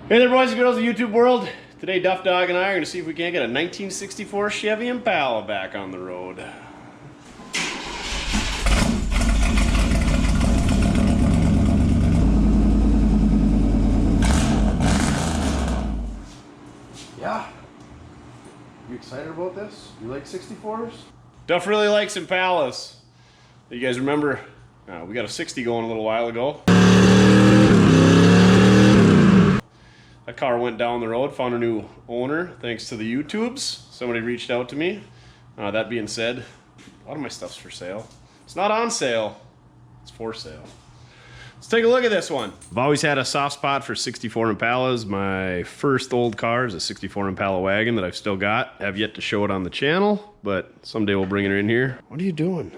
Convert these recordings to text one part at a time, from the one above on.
Hey there, boys and girls of YouTube world. Today Duff Dog and I are going to see if we can't get a 1964 Chevy Impala back on the road. Yeah. You excited about this? You like 64s? Duff really likes Impalas. You guys remember, we got a 60 going a little while ago. That car went down the road, found a new owner thanks to the YouTubes. Somebody reached out to me. That being said, a lot of my stuff's for sale. It's not on sale, it's for sale. Let's take a look at this one. I've always had a soft spot for 64 Impalas. My first old car is a 64 Impala wagon that I've still got. I have yet to show it on the channel, but someday we'll bring it in here. What are you doing?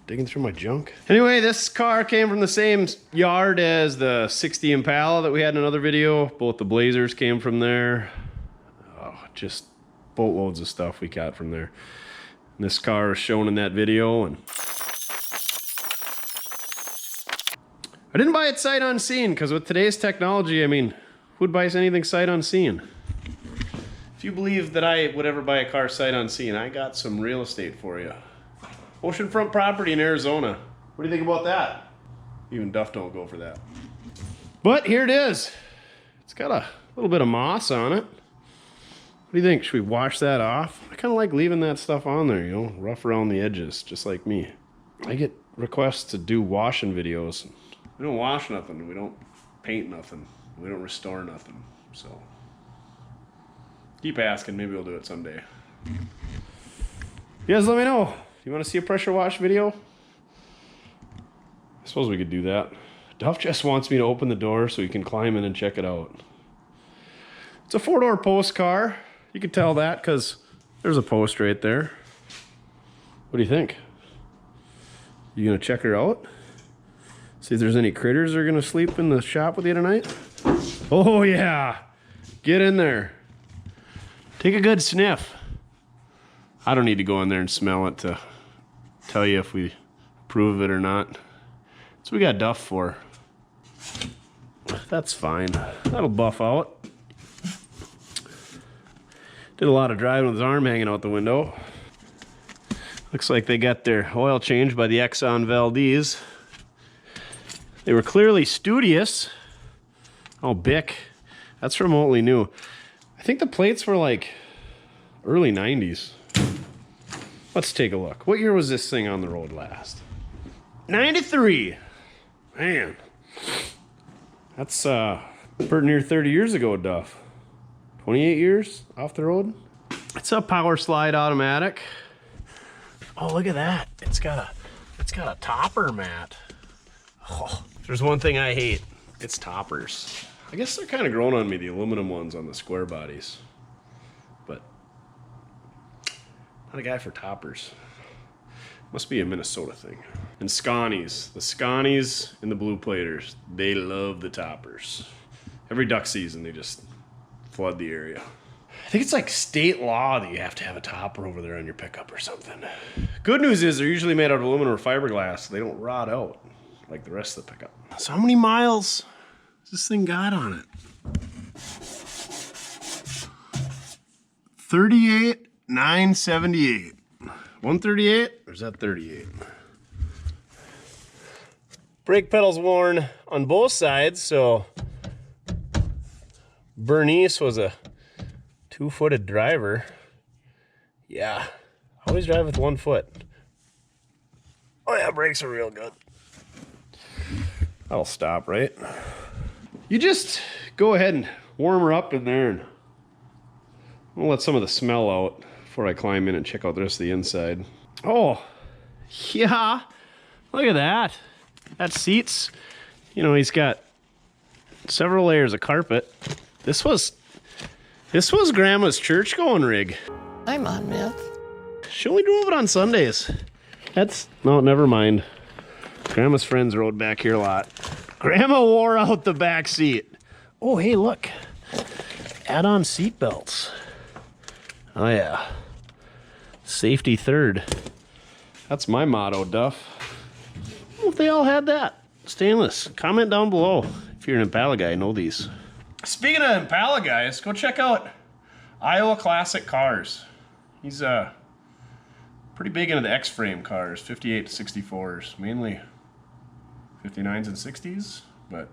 Digging through my junk? Anyway, this car came from the same yard as the 60 Impala that we had in another video. Both the Blazers came from there. Oh, just boatloads of stuff we got from there. And this car is shown in that video, and I didn't buy it sight unseen, because with today's technology, I mean, who'd buy anything sight unseen? If you believe that I would ever buy a car sight unseen, I got some real estate for you. Oceanfront property in Arizona. What do you think about that? Even Duff don't go for that. But here it is. It's got a little bit of moss on it. What do you think? Should we wash that off? I kind of like leaving that stuff on there, you know, rough around the edges, just like me. I get requests to do washing videos. We don't wash nothing. We don't paint nothing. We don't restore nothing. So keep asking. Maybe we'll do it someday. You guys let me know. You want to see a pressure wash video? I suppose we could do that. Duff just wants me to open the door so he can climb in and check it out. It's a 4-door post car. You can tell that because there's a post right there. What do you think? You gonna check her out? See if there's any critters that are gonna sleep in the shop with you tonight? Oh yeah! Get in there. Take a good sniff. I don't need to go in there and smell it to tell you if we approve of it or not. That's what we got Duff for. That's fine. That'll buff out. Did a lot of driving with his arm hanging out the window. Looks like they got their oil changed by the Exxon Valdez. They were clearly studious. Oh, Bic. That's remotely new. I think the plates were like early 90s. Let's take a look. What year was this thing on the road last? 93. Man. That's pretty near 30 years ago, Duff. 28 years off the road. It's a power slide automatic. Oh, look at that. It's got a topper mat. Oh, if there's one thing I hate, it's toppers. I guess they're kind of growing on me, the aluminum ones on the square bodies. But not a guy for toppers. Must be a Minnesota thing. And Scanies. The Scanies and the blue platers, they love the toppers. Every duck season, they just flood the area. I think it's like state law that you have to have a topper over there on your pickup or something. Good news is they're usually made out of aluminum or fiberglass. So they don't rot out like the rest of the pickup. So how many miles has this thing got on it? 38,978. 138 or is that 38? Brake pedals worn on both sides, so Bernice was a 2-footed driver. Yeah, always drive with 1 foot. Oh yeah, brakes are real good. That'll stop, right? You just go ahead and warm her up in there, and I'll let some of the smell out before I climb in and check out the rest of the inside. Oh, yeah, look at that. That seats, you know, he's got several layers of carpet. This was Grandma's church going rig. I'm on meth. She only drove it on Sundays. No, never mind. Grandma's friends rode back here a lot. Grandma wore out the back seat. Oh, hey, look. Add-on seat belts. Oh, yeah. Safety third. That's my motto, Duff. Well, if they all had that. Stainless. Comment down below if you're an Impala guy, know these. Speaking of Impala guys, go check out Iowa Classic Cars. He's pretty big into the X-frame cars, 58 to 64s, mainly 59s and 60s, but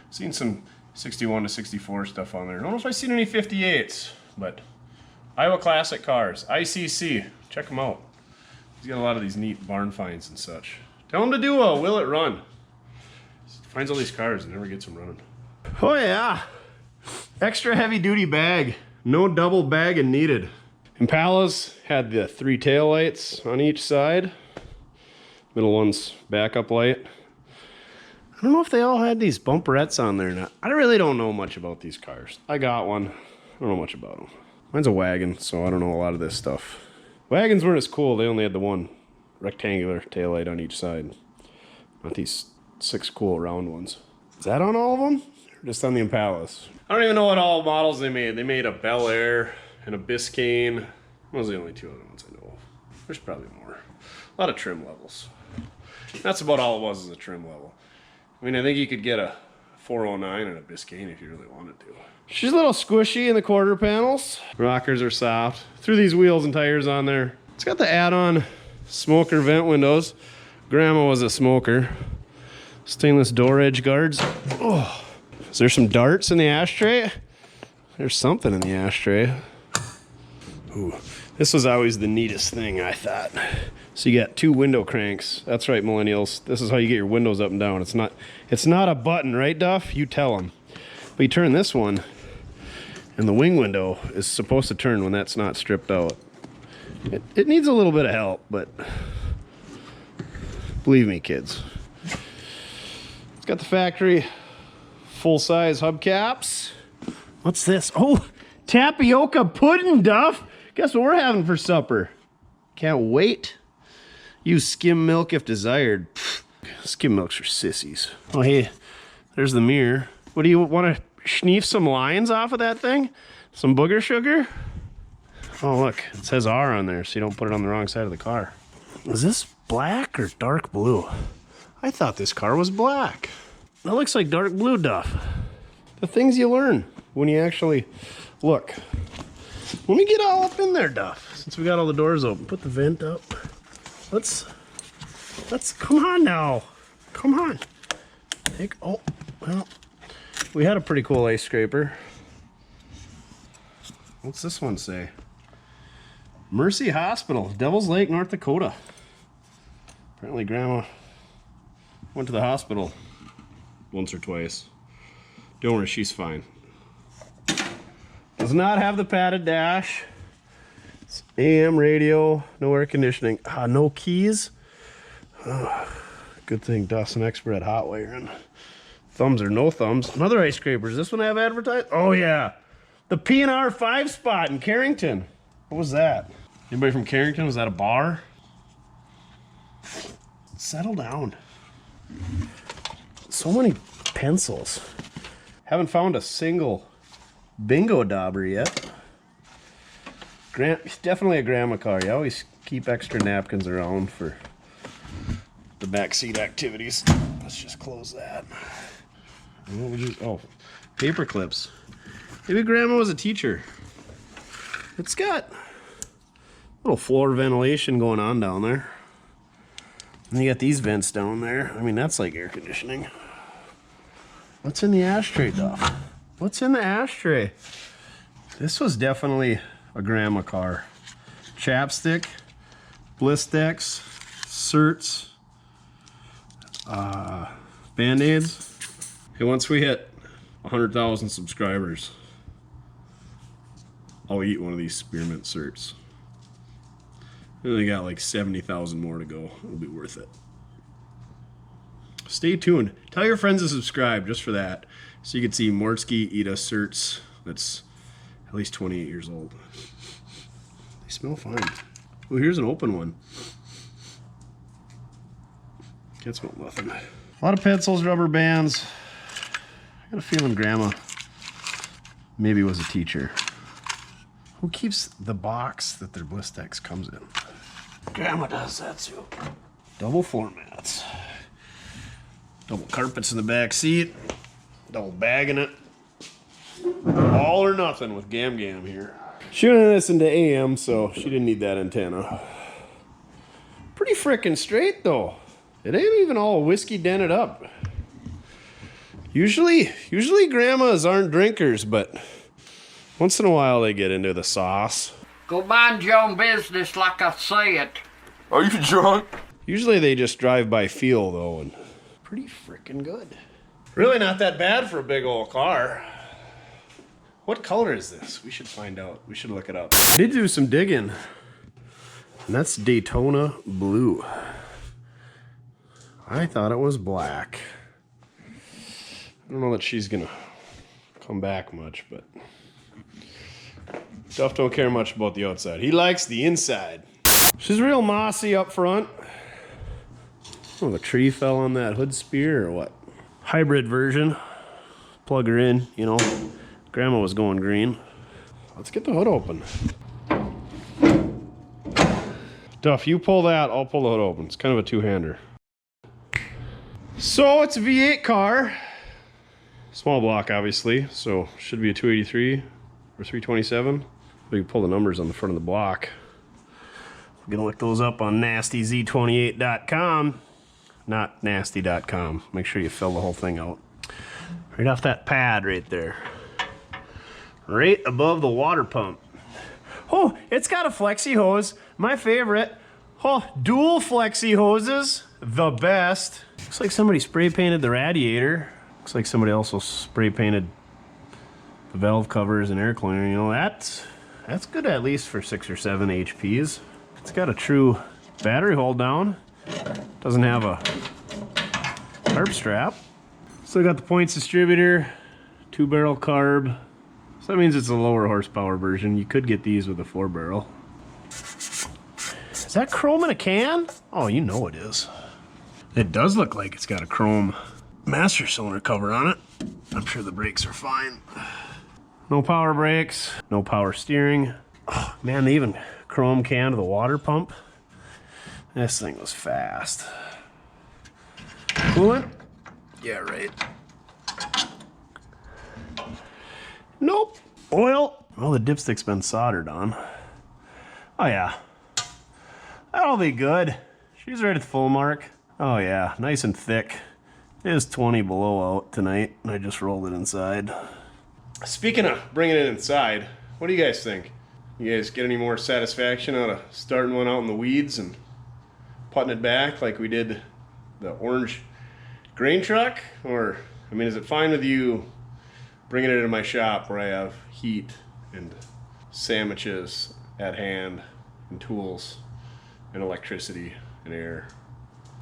I've seen some 61 to 64 stuff on there. I don't know if I've seen any 58s, but Iowa Classic Cars, ICC, check him out. He's got a lot of these neat barn finds and such. Tell him to do a Will It Run. He finds all these cars and never gets them running. Oh yeah, extra heavy duty bag. No double bagging needed. Impalas had the 3 tail lights on each side. Middle one's backup light. I don't know if they all had these bumperettes on there or not. I really don't know much about these cars. I got one. I don't know much about them. Mine's a wagon, so I don't know a lot of this stuff. Wagons weren't as cool. They only had the one rectangular tail light on each side. Not these 6 cool round ones. Is that on all of them? Or just on the Impalas? I don't even know what all models they made. They made a Bel Air and a Biscayne. Those are the only 2 other ones I know of. There's probably more. A lot of trim levels. That's about all it was, is a trim level. I mean, I think you could get a 409 and a Biscayne if you really wanted to. She's a little squishy in the quarter panels. Rockers are soft. Threw these wheels and tires on there. It's got the add-on smoker vent windows. Grandma was a smoker. Stainless door edge guards. Oh. Is there some darts in the ashtray? There's something in the ashtray. Ooh, this was always the neatest thing, I thought. So you got 2 window cranks. That's right, millennials. This is how you get your windows up and down. It's not a button, right, Duff? You tell them. But you turn this one, and the wing window is supposed to turn when that's not stripped out. It needs a little bit of help, but believe me, kids. It's got the factory full-size hubcaps. What's this? Oh, tapioca pudding, Duff. Guess what we're having for supper? Can't wait. Use skim milk if desired. Pfft, skim milks are sissies. Oh, hey, there's the mirror. What do you want to schneef some lines off of that thing? Some booger sugar? Oh, look, it says R on there, so you don't put it on the wrong side of the car. Is this black or dark blue? I thought this car was black. That looks like dark blue, Duff. The things you learn when you actually look. Let me get all up in there, Duff. Since we got all the doors open, put the vent up. Let's come on now. Come on. Oh, well, we had a pretty cool ice scraper. What's this one say? Mercy Hospital, Devil's Lake, North Dakota. Apparently Grandma went to the hospital once or twice. Don't worry, she's fine. Does not have the padded dash. It's AM radio, no air conditioning. No keys. Oh, good thing Dawson expert at hot wiring. Thumbs or no thumbs. Another ice scraper. Does this one have advertised? Oh yeah. The P&R 5 spot in Carrington. What was that? Anybody from Carrington? Was that a bar? Settle down. So many pencils. Haven't found a single bingo dauber yet. Definitely a grandma car. You always keep extra napkins around for the backseat activities. Let's just close that. Oh, paper clips. Maybe Grandma was a teacher. It's got a little floor ventilation going on down there. And you got these vents down there. I mean, that's like air conditioning. What's in the ashtray, Duff? What's in the ashtray? This was definitely a grandma car. Chapstick, Blistex, certs, Band-Aids. Hey, once we hit 100,000 subscribers, I'll eat one of these spearmint certs. We only got like 70,000 more to go. It'll be worth it. Stay tuned. Tell your friends to subscribe just for that, so you can see Mortske eat a certs that's at least 28 years old. They smell fine. Oh, here's an open one. Can't smell nothing. A lot of pencils, rubber bands. I got a feeling Grandma maybe was a teacher. Who keeps the box that their Blistex comes in? Grandma does that too. Double floor mats. Double carpets in the back seat. Double bag in it. All or nothing with Gam Gam here. She didn't listen to AM, so she didn't need that antenna. Pretty frickin' straight though. It ain't even all whiskey dented up. Usually grandmas aren't drinkers, but once in a while they get into the sauce. Go mind your own business like I say it. Are you drunk? Usually they just drive by feel though, and pretty frickin' good. Really not that bad for a big old car. What color is this? We should find out. We should look it up. I did do some digging, and that's Daytona blue. I thought it was black. I don't know that she's gonna come back much, but Duff don't care much about the outside. He likes the inside. She's real mossy up front. Oh, the tree fell on that hood spear or what? Hybrid version. Plug her in, you know. Grandma was going green. Let's get the hood open. Duff, you pull that, I'll pull the hood open. It's kind of a two-hander. So it's a V8 car. Small block, obviously, so should be a 283 or 327. We can pull the numbers on the front of the block. We're gonna look those up on nastyz28.com. Not nasty.com. Make sure you fill the whole thing out. Right off that pad right there. Right above the water pump. Oh, it's got a flexi hose. My favorite. Oh, dual flexi hoses. The best. Looks like somebody spray painted the radiator. Looks like somebody also spray painted the valve covers and air cleaner. You know, that's good at least for 6 or 7 HPs. It's got a true battery hold down. Doesn't have a carb strap. Still got the points distributor, 2-barrel carb. So that means it's a lower horsepower version. You could get these with a 4-barrel. Is that chrome in a can? Oh, you know it is. It does look like it's got a chrome master cylinder cover on it. I'm sure the brakes are fine. No power brakes, no power steering. Oh, man, they even chrome canned the water pump. This thing was fast. Coolant? Yeah, right. Nope. Oil? Well, the dipstick's been soldered on. Oh, yeah. That'll be good. She's right at the full mark. Oh, yeah. Nice and thick. It is 20 below out tonight, and I just rolled it inside. Speaking of bringing it inside, what do you guys think? You guys get any more satisfaction out of starting one out in the weeds and putting it back like we did the orange grain truck? Or, I mean, is it fine with you bringing it into my shop where I have heat and sandwiches at hand and tools and electricity and air?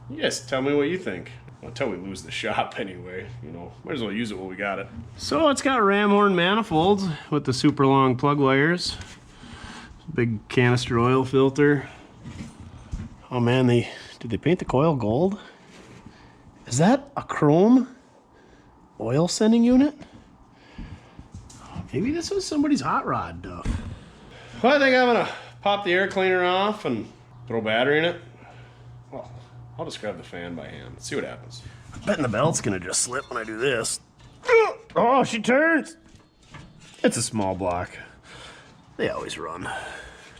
You guys tell me what you think. Until we lose the shop anyway, you know, might as well use it while we got it. So it's got ram horn manifolds with the super long plug wires. Big canister oil filter. Oh man, did they paint the coil gold? Is that a chrome oil sending unit? Maybe this was somebody's hot rod Duff. Well, I think I'm gonna pop the air cleaner off and throw battery in it. Well, I'll just grab the fan by hand. See what happens. I'm betting the belt's gonna just slip when I do this. Oh, she turns! It's a small block. They always run.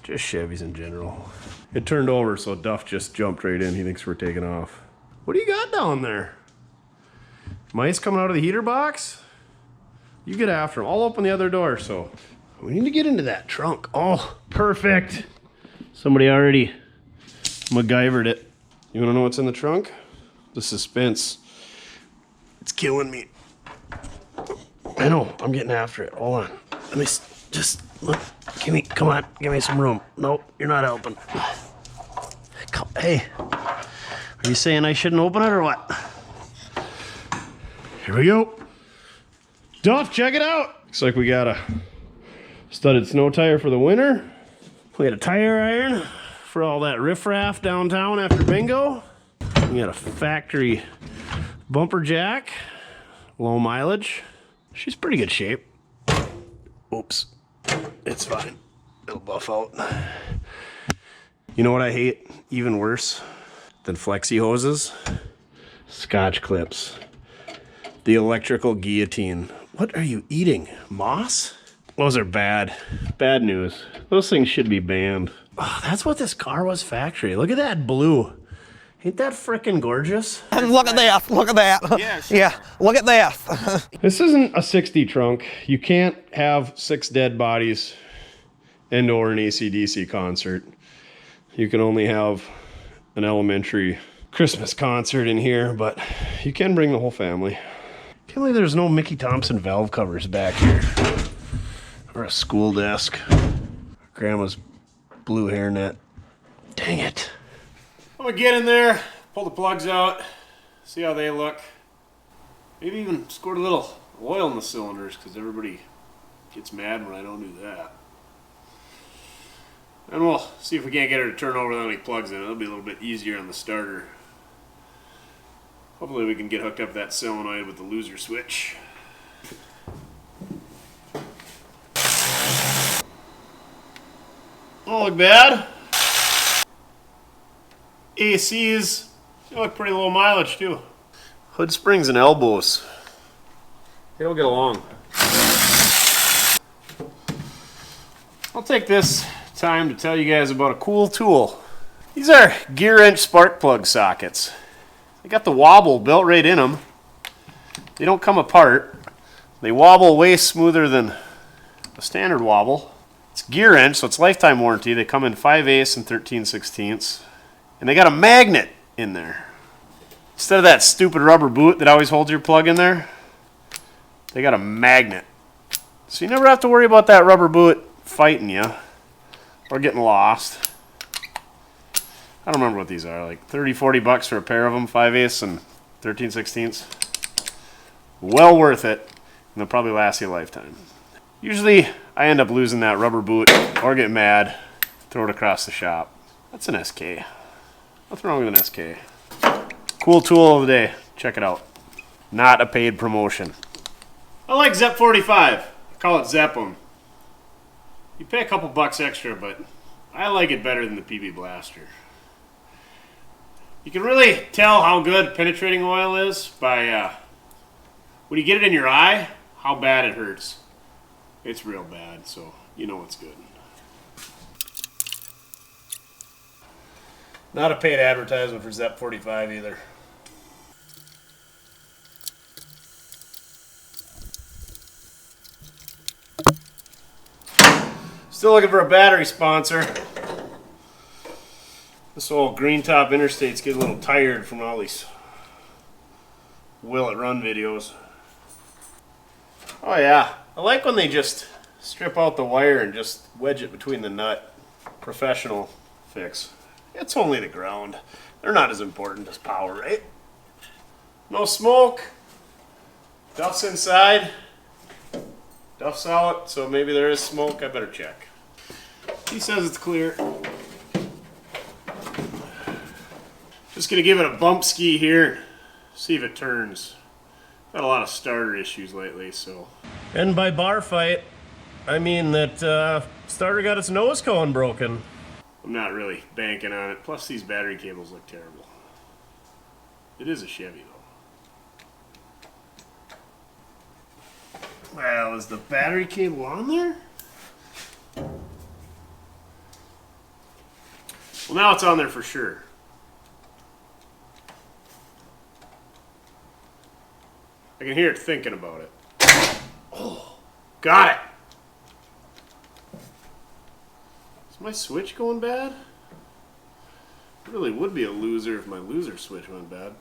Just Chevys in general. It turned over, so Duff just jumped right in. He thinks we're taking off. What do you got down there? Mice coming out of the heater box? You get after them. I'll open the other door, so we need to get into that trunk. Oh, perfect. Somebody already MacGyvered it. You wanna know what's in the trunk? The suspense. It's killing me. I know, I'm getting after it. Hold on. Let me just look. Come on, give me some room. Nope, you're not helping. Hey, are you saying I shouldn't open it or what? Here we go. Duff, check it out. Looks like we got a studded snow tire for the winter. We got a tire iron for all that riffraff downtown after bingo. We got a factory bumper jack, low mileage. She's pretty good shape. Oops, it's fine. It'll buff out. You know what I hate even worse than flexi hoses? Scotch clips. The electrical guillotine. What are you eating? Moss? Those are bad. Bad news. Those things should be banned. Oh, that's what this car was factory. Look at that blue. Ain't that frickin' gorgeous? Look at this, look at that. Yeah, sure. Yeah, look at this. This isn't a 60 trunk. You can't have 6 dead bodies and/or an AC/DC concert. You can only have an elementary Christmas concert in here, but you can bring the whole family. Can't believe there's no Mickey Thompson valve covers back here. Or a school desk. Grandma's blue hairnet. Dang it. I'm gonna get in there, pull the plugs out, see how they look. Maybe even squirt a little oil in the cylinders, because everybody gets mad when I don't do that. And we'll see if we can't get her to turn over without any plugs in it. It'll be a little bit easier on the starter. Hopefully we can get hooked up to that solenoid with the loser switch. Don't look bad. ACs, they look pretty low mileage too. Hood springs and elbows, they don't get along. I'll take this time to tell you guys about a cool tool. These are gear wrench spark plug sockets. They got the wobble built right in them. They don't come apart. They wobble way smoother than a standard wobble. It's gear wrench, so it's lifetime warranty. They come in 5/8 and 13/16. And they got a magnet in there. Instead of that stupid rubber boot that always holds your plug in there, they got a magnet. So you never have to worry about that rubber boot fighting you or getting lost. I don't remember what these are, like 30, 40 bucks for a pair of them, 5/8 and 13/16. Well worth it, and they'll probably last you a lifetime. Usually I end up losing that rubber boot or get mad, throw it across the shop. That's an SK. Nothing wrong with an SK. Cool tool of the day. Check it out. Not a paid promotion. I like Zep 45. I call it Zeppum. You pay a couple bucks extra, but I like it better than the PB Blaster. You can really tell how good penetrating oil is by when you get it in your eye, how bad it hurts. It's real bad, so you know it's good. Not a paid advertisement for Zep 45 either. Still looking for a battery sponsor. This old green top interstate's getting a little tired from all these will it run videos. Oh yeah, I like when they just strip out the wire and just wedge it between the nut. Professional fix. It's only the ground. They're not as important as power, right? No smoke. Duff's inside. Duff's out, so maybe there is smoke. I better check. He says it's clear. Just gonna give it a bump ski here. See if it turns. Got a lot of starter issues lately, so. And by bar fight, I mean that starter got its nose cone broken. I'm not really banking on it. Plus, these battery cables look terrible. It is a Chevy, though. Well, is the battery cable on there? Well, now it's on there for sure. I can hear it thinking about it. Oh, got it. My switch going bad? I really would be a loser if my loser switch went bad.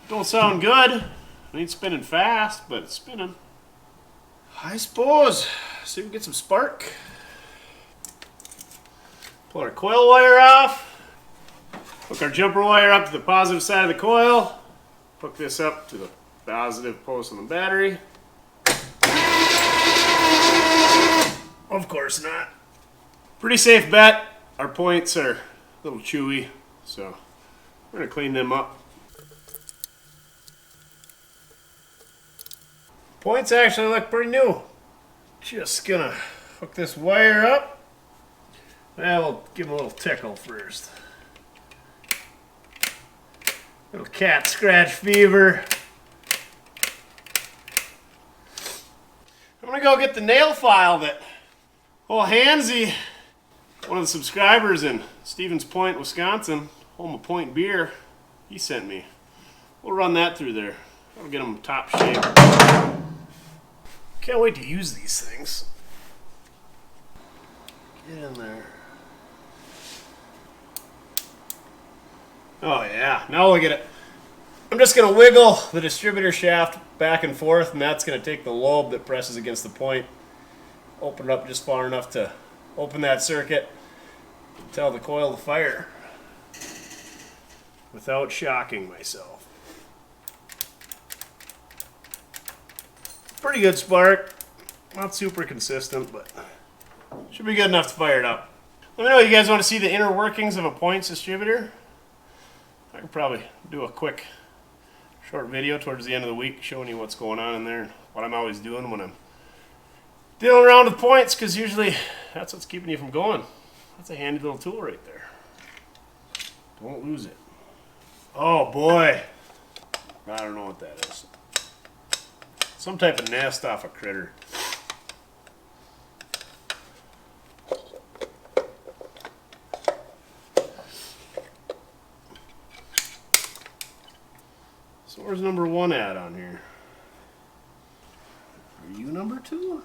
Don't sound good. It ain't spinning fast, but it's spinning. I suppose. See if we can get some spark. Pull our coil wire off. Hook our jumper wire up to the positive side of the coil. Hook this up to the positive post on the battery. Of course not. Pretty safe bet. Our points are a little chewy, so we're gonna clean them up. Points actually look pretty new. Just gonna hook this wire up. Well, we'll give him a little tickle first. Little cat scratch fever. I'm gonna go get the nail file that old Hansy, one of the subscribers in Stevens Point, Wisconsin, home of Point Beer, he sent me. We'll run that through there. I'll get them top shape. Can't wait to use these things. Get in there. Oh yeah, now look at it. I'm just going to wiggle the distributor shaft back and forth, and that's going to take the lobe that presses against the point, open it up just far enough to open that circuit, tell the coil to fire without shocking myself. Pretty good spark. Not super consistent, but should be good enough to fire it up. Let me know if you guys want to see the inner workings of a points distributor. I could probably do a quick short video towards the end of the week showing you what's going on in there and what I'm always doing when I'm dealing around with points, because usually that's what's keeping you from going. That's a handy little tool right there. Don't lose it. Oh boy. I don't know what that is. Some type of nest off a critter. So where's number 1 at on here? Are you number 2?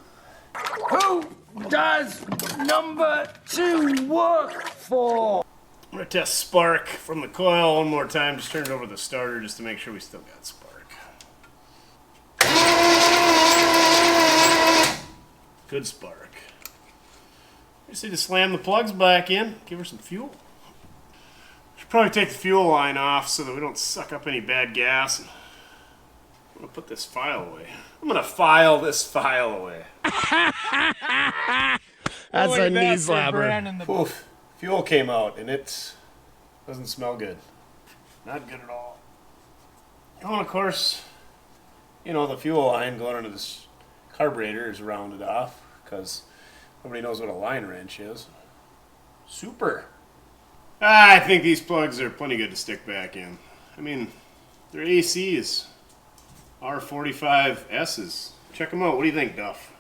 Who does number 2 work for? I'm going to test spark from the coil one more time. Just turn it over to the starter just to make sure we still got spark. Good spark. Just need to slam the plugs back in, give her some fuel. Should probably take the fuel line off so that we don't suck up any bad gas. I'm going to put this file away. I'm going to file this file away. That's a knee slapper. Oof. Fuel came out and it doesn't smell good. Not good at all. Oh, and of course, you know, the fuel line going into this carburetor is rounded off because nobody knows what a line wrench is. Super. I think these plugs are plenty good to stick back in. I mean, they're ACs. R45Ss. Check them out. What do you think, Duff?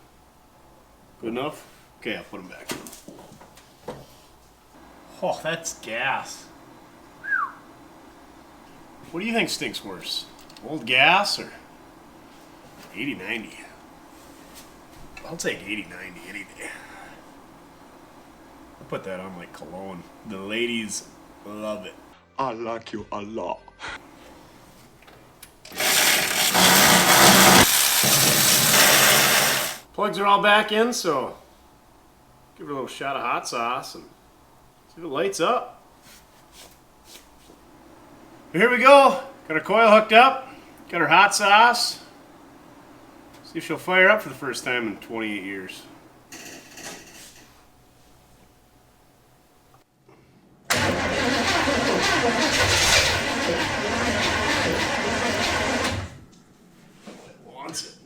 Good enough? Okay, I'll put them back in. Oh, that's gas. What do you think stinks worse? Old gas or 80-90? I'll take 80-90 any day. I'll put that on like cologne. The ladies love it. I like you a lot. Plugs are all back in, so give it a little shot of hot sauce and see if it lights up. Here we go. Got our coil hooked up. Got our hot sauce. See if she'll fire up for the first time in 28 years. Wants it.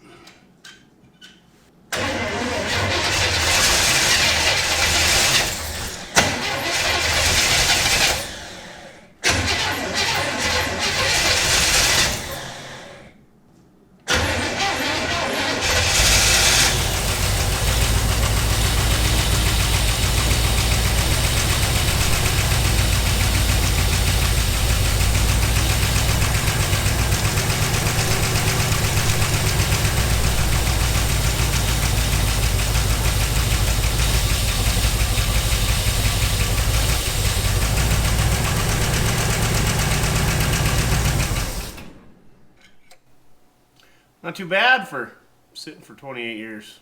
Not too bad for sitting for 28 years.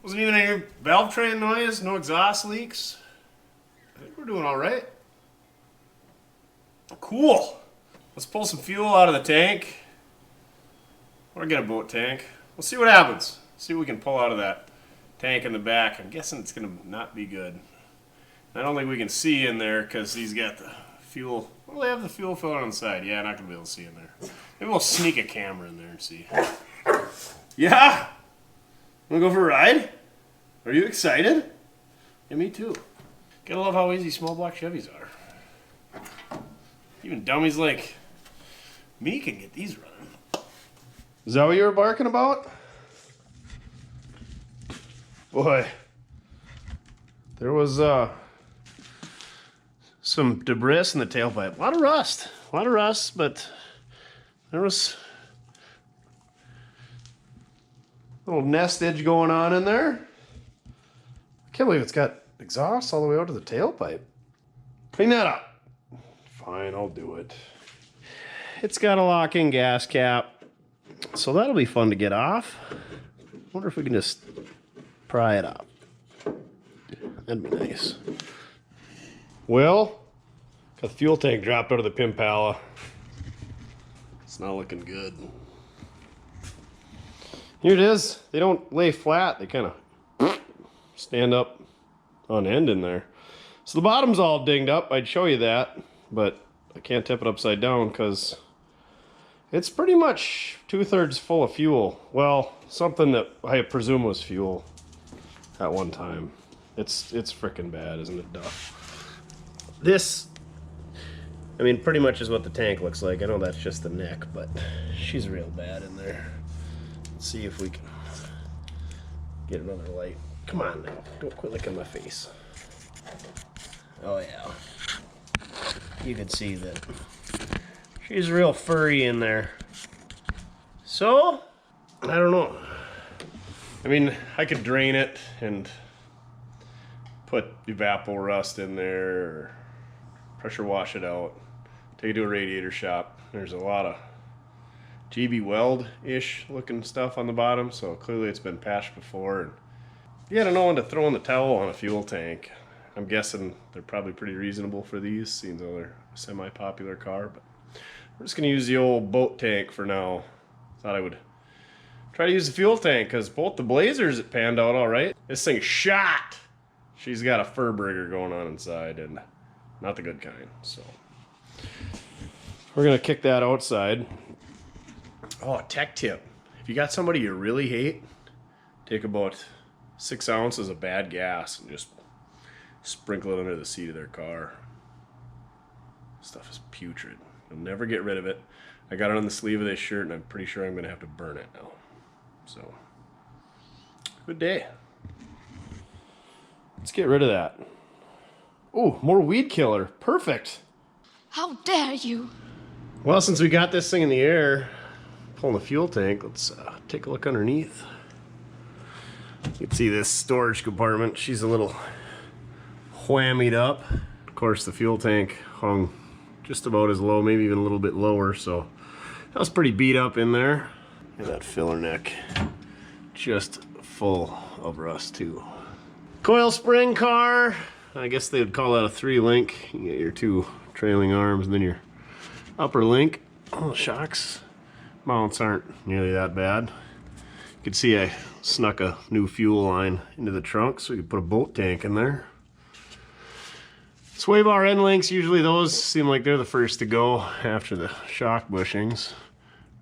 Wasn't even any valve train noise, no exhaust leaks. I think we're doing all right. Cool. Let's pull some fuel out of the tank. Or get a boat tank. We'll see what happens. See what we can pull out of that tank in the back. I'm guessing it's going to not be good. I don't think we can see in there because he's got the fuel. Well, they have the fuel filler on the side. Yeah, not going to be able to see in there. Maybe we'll sneak a camera in there and see. Yeah? Want to go for a ride? Are you excited? Yeah, me too. Gotta love how easy small block Chevys are. Even dummies like me can get these running. Is that what you were barking about? Boy, there was some debris in the tailpipe. A lot of rust, but there was a little nestage going on in there. I can't believe it's got exhaust all the way out to the tailpipe. Clean that up. Fine, I'll do it. It's got a lock-in gas cap, so that'll be fun to get off. Wonder if we can just pry it up. That'd be nice. Well, got the fuel tank dropped out of the Impala. It's not looking good. Here it is. They don't lay flat. They kind of stand up on end in there. So the bottom's all dinged up. I'd show you that, but I can't tip it upside down because it's pretty much 2/3 full of fuel. Well, something that I presume was fuel at one time. It's freaking bad, isn't it, Duff? This, I mean, pretty much is what the tank looks like. I know that's just the neck, but she's real bad in there. Let's see if we can get another light. Come on now, don't quit licking my face. Oh yeah. You can see that she's real furry in there. So, I don't know. I mean, I could drain it and put evapor rust in there, or pressure wash it out, take it to a radiator shop. There's a lot of GB weld-ish looking stuff on the bottom, so clearly it's been patched before. And you gotta know when to throw in the towel on a fuel tank. I'm guessing they're probably pretty reasonable for these, seeing though they're a semi-popular car, but we're just gonna use the old boat tank for now. Thought I would try to use the fuel tank, because both the Blazers, it panned out all right. This thing's shot. She's got a fur burger going on inside, and not the good kind, so. We're gonna kick that outside. Oh, tech tip. If you got somebody you really hate, take about 6 ounces of bad gas and just sprinkle it under the seat of their car. Stuff is putrid. You'll never get rid of it. I got it on the sleeve of this shirt, and I'm pretty sure I'm gonna have to burn it now. So, good day. Let's get rid of that. Oh, more weed killer. Perfect. How dare you? Well, since we got this thing in the air, pulling the fuel tank, let's take a look underneath. You can see this storage compartment. She's a little whammied up. Of course, the fuel tank hung just about as low, maybe even a little bit lower, so that was pretty beat up in there. And that filler neck, just full of rust too. Coil spring car. I guess they would call that a 3-link. You get your 2 trailing arms and then your upper link. Oh, the shocks mounts aren't nearly that bad. You can see I snuck a new fuel line into the trunk so we could put a boat tank in there. Sway bar end links, usually those seem like they're the first to go after the shock bushings.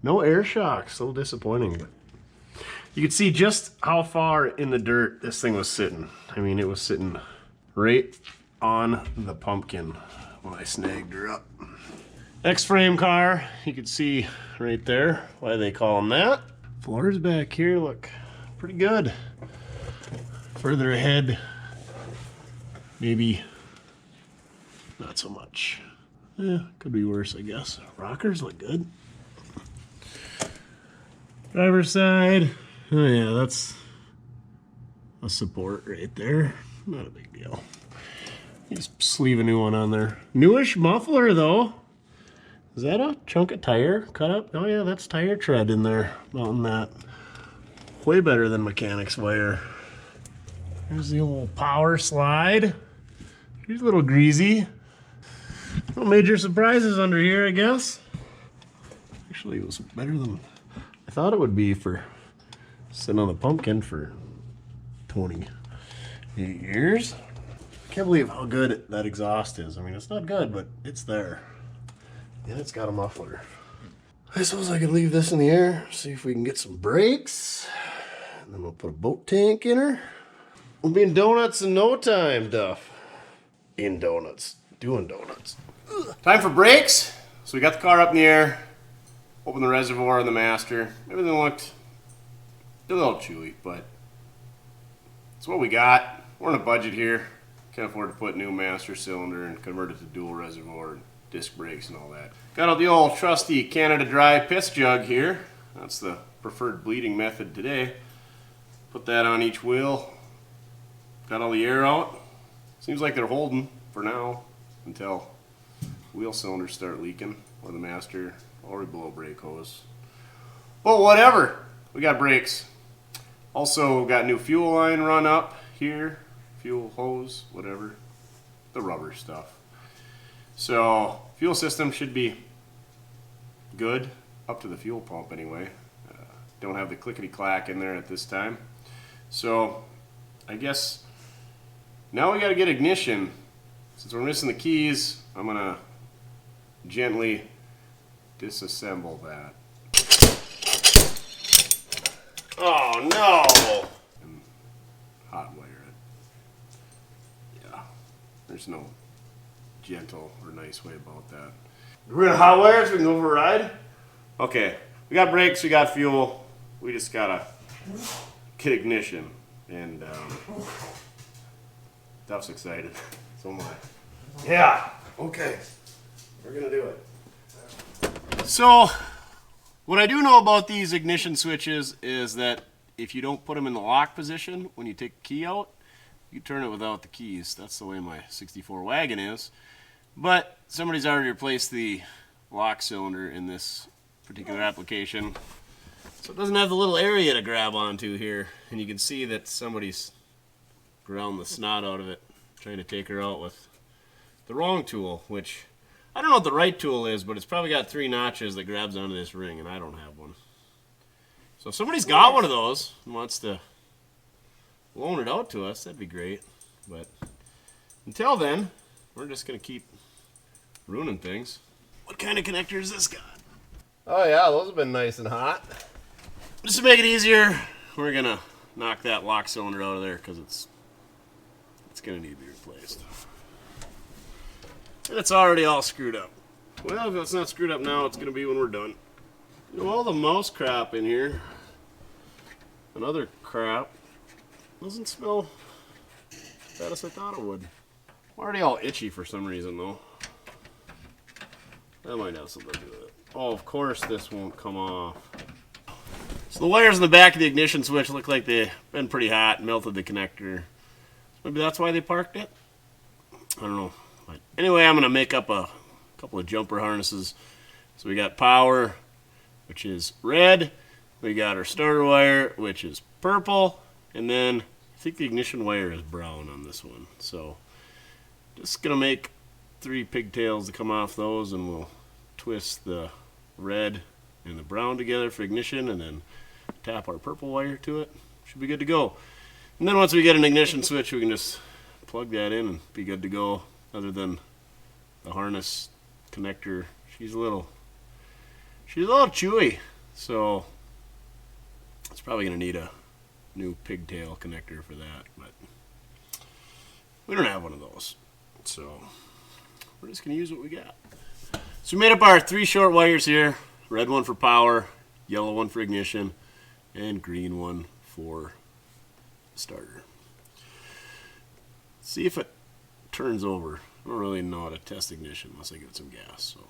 No air shocks, so disappointing. But you can see just how far in the dirt this thing was sitting. I mean, it was sitting right on the pumpkin when I snagged her up. X-frame car, you can see right there why they call them that. Floors back here look pretty good. Further ahead, maybe not so much. Yeah, could be worse, I guess. Rockers look good. Driver's side. Oh yeah, that's a support right there. Not a big deal. Just sleeve a new one on there. Newish muffler though. Is that a chunk of tire cut up? Oh yeah, that's tire tread in there. Mounting that. Way better than mechanics wire. There's the old power slide. Here's a little greasy. No major surprises under here, I guess. Actually, it was better than I thought it would be for sitting on the pumpkin for 28 years. Can't believe how good that exhaust is. I mean, it's not good, but it's there. And it's got a muffler. I suppose I could leave this in the air, see if we can get some brakes. And then we'll put a boat tank in her. We'll be in donuts in no time, Duff. In donuts. Doing donuts. Time for brakes. So we got the car up in the air. Open the reservoir and the master. Everything looked a little chewy, but it's what we got. We're on a budget here. Can't afford to put new master cylinder and convert it to dual reservoir, disc brakes and all that. Got out the old trusty Canada Dry piss jug here. That's the preferred bleeding method today. Put that on each wheel. Got all the air out. Seems like they're holding for now until wheel cylinders start leaking or the master or blow brake hose. But whatever, we got brakes. Also got new fuel line run up here, fuel hose, whatever, the rubber stuff. So fuel system should be good up to the fuel pump anyway. Don't have the clickety-clack in there at this time. So I guess now we got to get ignition. Since we're missing the keys, I'm gonna gently disassemble that. Oh no! And hot wire it. Yeah, there's no gentle or nice way about that. We're gonna hot wire so we can go for a ride? Okay, we got brakes, we got fuel. We just gotta get ignition. And Duff's excited. So am I. Yeah, okay. We're gonna do it. So, what I do know about these ignition switches is that if you don't put them in the lock position, when you take the key out, you turn it without the keys. That's the way my 64 wagon is. But somebody's already replaced the lock cylinder in this particular application. So it doesn't have the little area to grab onto here. And you can see that somebody's ground the snot out of it, trying to take her out with the wrong tool, which I don't know what the right tool is, but it's probably got 3 notches that grabs onto this ring, and I don't have one. So if somebody's got one of those and wants to loan it out to us, that'd be great. But until then, we're just going to keep ruining things. What kind of connector is this got? Oh yeah, those have been nice and hot. Just to make it easier, we're going to knock that lock cylinder out of there because it's going to need to be replaced. And it's already all screwed up. Well, if it's not screwed up now, it's going to be when we're done. You know, all the mouse crap in here and other crap doesn't smell as bad as I thought it would. I'm already all itchy for some reason, though. That might have something to do with it. Oh, of course this won't come off. So the wires in the back of the ignition switch look like they've been pretty hot, melted the connector. Maybe that's why they parked it? I don't know. But anyway, I'm going to make up a couple of jumper harnesses. So we got power, which is red. We got our starter wire, which is purple. And then I think the ignition wire is brown on this one. So just going to make 3 pigtails to come off those, and we'll twist the red and the brown together for ignition, and then tap our purple wire to it. Should be good to go. And then once we get an ignition switch, we can just plug that in and be good to go. Other than the harness connector, she's a little chewy, so it's probably going to need a new pigtail connector for that, but we don't have one of those, so we're just going to use what we got. So we made up our 3 short wires here, red one for power, yellow one for ignition, and green one for starter. Let's see if it turns over. I don't really know how to test ignition unless I give it some gas, so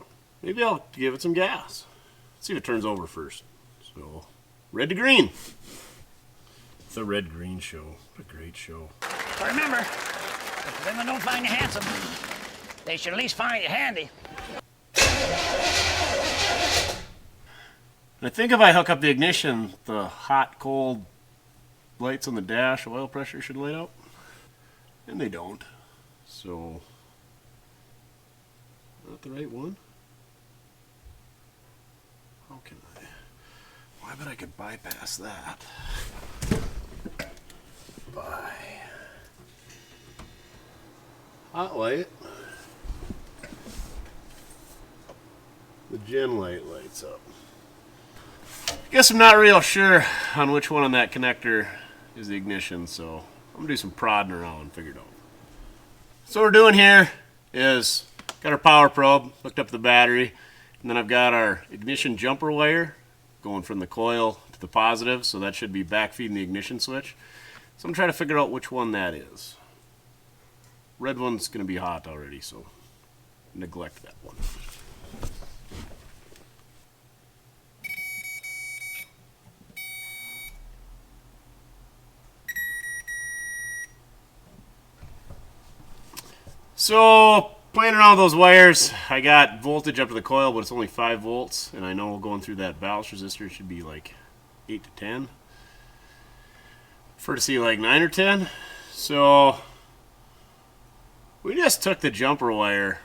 maybe I'll give it some gas. Let's see if it turns over first. So, red to green. It's a red-green show. What a great show. But remember, if women don't find you handsome, they should at least find you handy. And I think if I hook up the ignition, the hot, cold lights on the dash, oil pressure should light up. And they don't. So, not the right one? How can I? Well, I bet I could bypass that. By hot light. The gen light lights up. Guess I'm not real sure on which one on that connector is the ignition, so I'm gonna do some prodding around and figure it out. So what we're doing here is got our power probe, hooked up the battery, and then I've got our ignition jumper wire going from the coil to the positive, so that should be backfeeding the ignition switch. So I'm trying to figure out which one that is. Red one's gonna be hot already, so neglect that one. So, playing around with those wires, I got voltage up to the coil, but it's only 5 volts, and I know going through that ballast resistor it should be like 8 to 10. Prefer to see like 9 or 10. So, we just took the jumper wire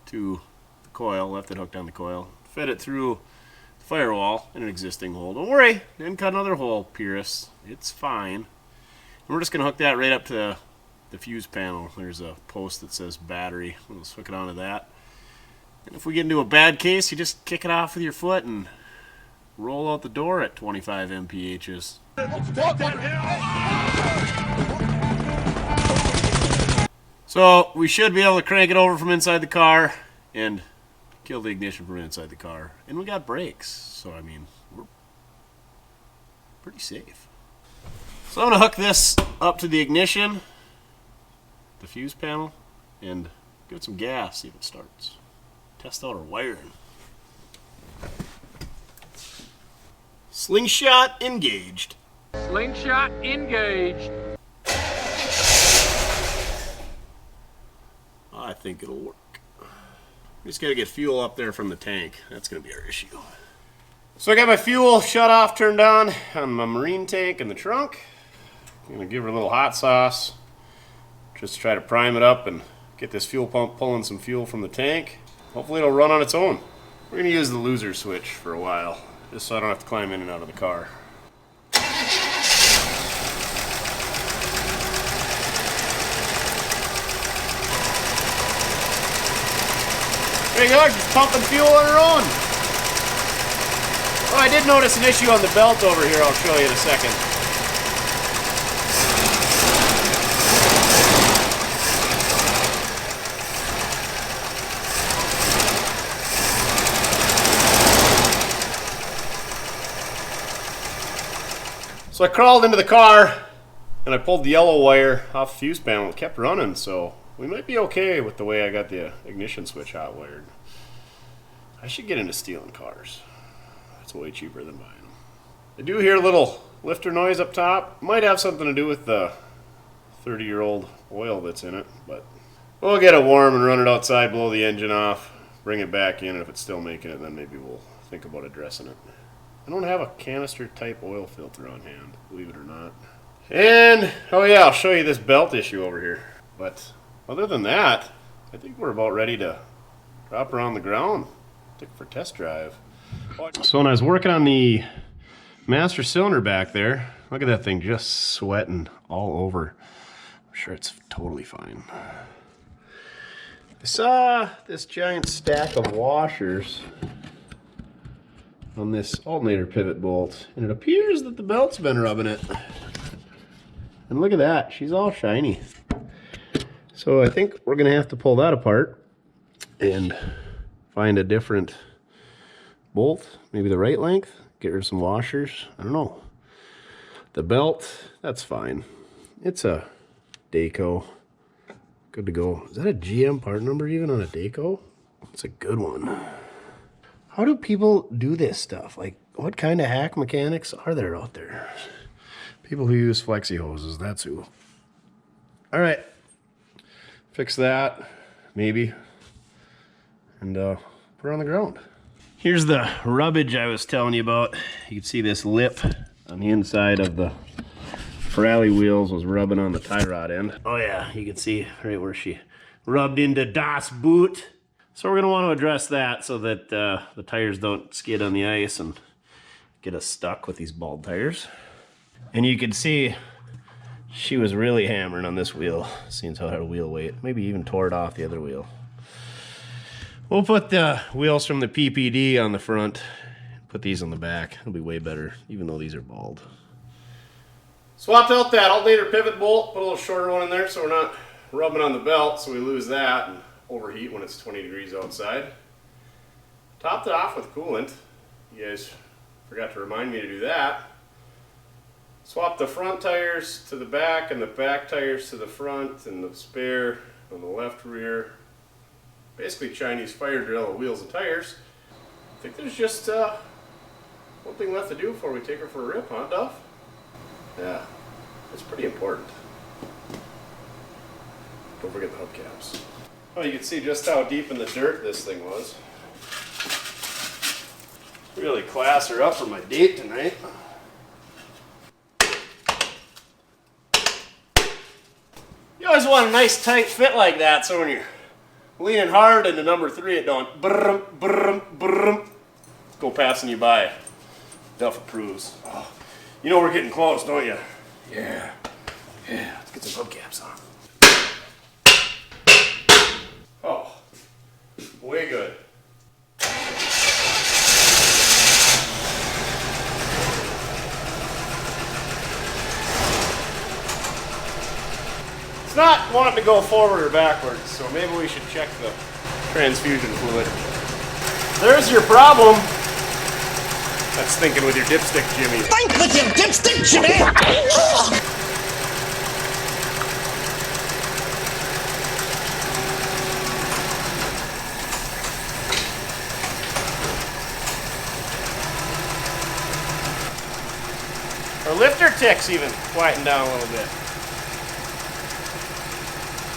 to the coil, left it hooked on the coil, fed it through the firewall in an existing hole. Don't worry, didn't cut another hole, purists. It's fine. And we're just going to hook that right up to the fuse panel. There's a post that says battery. Let's hook it onto that. And if we get into a bad case, you just kick it off with your foot and roll out the door at 25 mphs. So we should be able to crank it over from inside the car and kill the ignition from inside the car. And we got brakes, so I mean, we're pretty safe. So I'm going to hook this up to the ignition, the fuse panel, and give it some gas, see if it starts. Test out our wiring. Slingshot engaged. Slingshot engaged. I think it'll work. We just gotta get fuel up there from the tank. That's gonna be our issue. So I got my fuel shut off, turned on my marine tank in the trunk. I'm gonna give her a little hot sauce. Just to try to prime it up and get this fuel pump pulling some fuel from the tank. Hopefully it'll run on its own. We're going to use the loser switch for a while, just so I don't have to climb in and out of the car. There you go, just pumping fuel on her own. Oh, I did notice an issue on the belt over here. I'll show you in a second. So I crawled into the car and I pulled the yellow wire off the fuse panel. It kept running, so we might be okay with the way I got the ignition switch hot wired. I should get into stealing cars. That's way cheaper than buying them. I do hear a little lifter noise up top. Might have something to do with the 30-year-old oil that's in it, but we'll get it warm and run it outside, blow the engine off, bring it back in, and if it's still making it, then maybe we'll think about addressing it. I don't have a canister type oil filter on hand, believe it or not. And, oh yeah, I'll show you this belt issue over here. But other than that, I think we're about ready to drop her on the ground, take it for a test drive. So when I was working on the master cylinder back there, look at that thing just sweating all over. I'm sure it's totally fine. I saw this giant stack of washers on this alternator pivot bolt, and it appears that the belt's been rubbing it. And look at that, she's all shiny. So I think we're gonna have to pull that apart and find a different bolt, maybe the right length, get rid of some washers, I don't know. The belt, that's fine. It's a Dayco, good to go. Is that a GM part number even on a Dayco? It's a good one. How do people do this stuff? Like, what kind of hack mechanics are there out there? People who use flexi hoses, that's who. All right, fix that, maybe, and put her on the ground. Here's the rubbage I was telling you about. You can see this lip on the inside of the Ferrari wheels was rubbing on the tie rod end. Oh yeah, you can see right where she rubbed into Das Boot. So we're going to want to address that so that the tires don't skid on the ice and get us stuck with these bald tires. And you can see she was really hammering on this wheel, seeing how it had a wheel weight. Maybe even tore it off the other wheel. We'll put the wheels from the PPD on the front, put these on the back. It'll be way better, even though these are bald. Swapped out that alternator pivot bolt, put a little shorter one in there so we're not rubbing on the belt so we lose that and overheat when it's 20 degrees outside. Topped it off with coolant. You guys forgot to remind me to do that. Swapped the front tires to the back and the back tires to the front and the spare on the left rear. Basically Chinese fire drill of wheels and tires. I think there's just one thing left to do before we take her for a rip, huh, Duff? Yeah, it's pretty important. Don't forget the hubcaps. Well, you can see just how deep in the dirt this thing was. Really class her up for my date tonight. You always want a nice tight fit like that so when you're leaning hard into number 3 it don't brrm, brrm, brrm, go passing you by. Duff approves. Oh, you know we're getting close, don't you? Yeah. Yeah, let's get some hubcaps on. Oh, way good. It's not wanting to go forward or backwards, so maybe we should check the transfusion fluid. There's your problem. That's thinking with your dipstick, Jimmy. Think with your dipstick, Jimmy! Our lifter tick's even quieting down a little bit.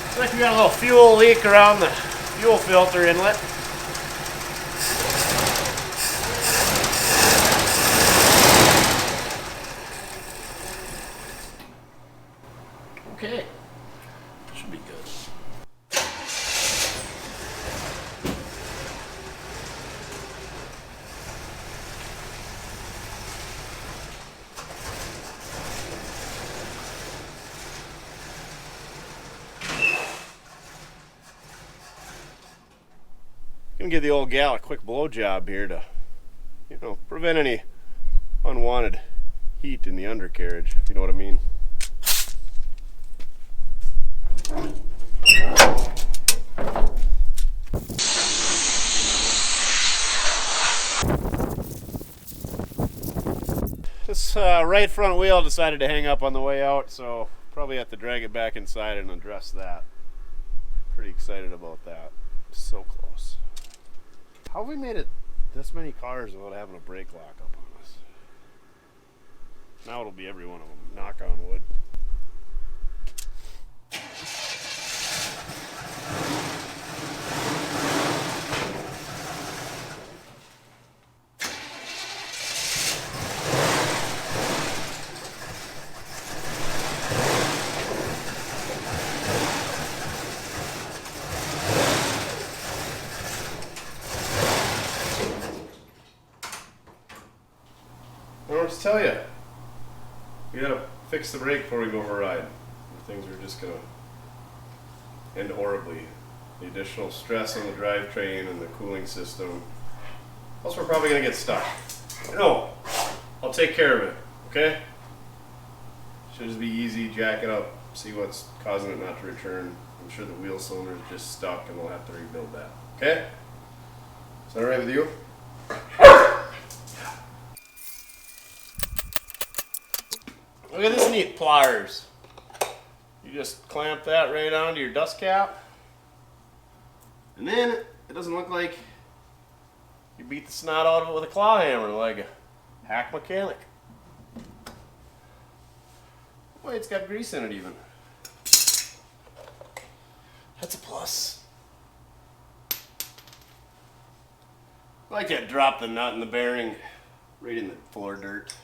Looks like we got a little fuel leak around the fuel filter inlet. Okay, should be good. Gonna give the old gal a quick blow job here to, you know, prevent any unwanted heat in the undercarriage, if you know what I mean. This right front wheel decided to hang up on the way out, so probably have to drag it back inside and address that. Pretty excited about that. So close. How have we made it this many cars without having a brake lock up on us? Now it'll be every one of them. Knock on wood. I don't know what to tell you. We gotta fix the brake before we go for a ride. Things are just gonna end horribly. The additional stress on the drivetrain and the cooling system. Plus, we're probably gonna get stuck. No, I'll take care of it. Okay? Should just be easy. Jack it up. See what's causing it not to return. I'm sure the wheel cylinder is just stuck, and we'll have to rebuild that. Okay? Is that all right with you? Look at this neat pliers. You just clamp that right onto your dust cap. And then it doesn't look like you beat the snot out of it with a claw hammer like a hack mechanic. Boy, it's got grease in it even. That's a plus. I like to drop the nut and the bearing right in the floor dirt.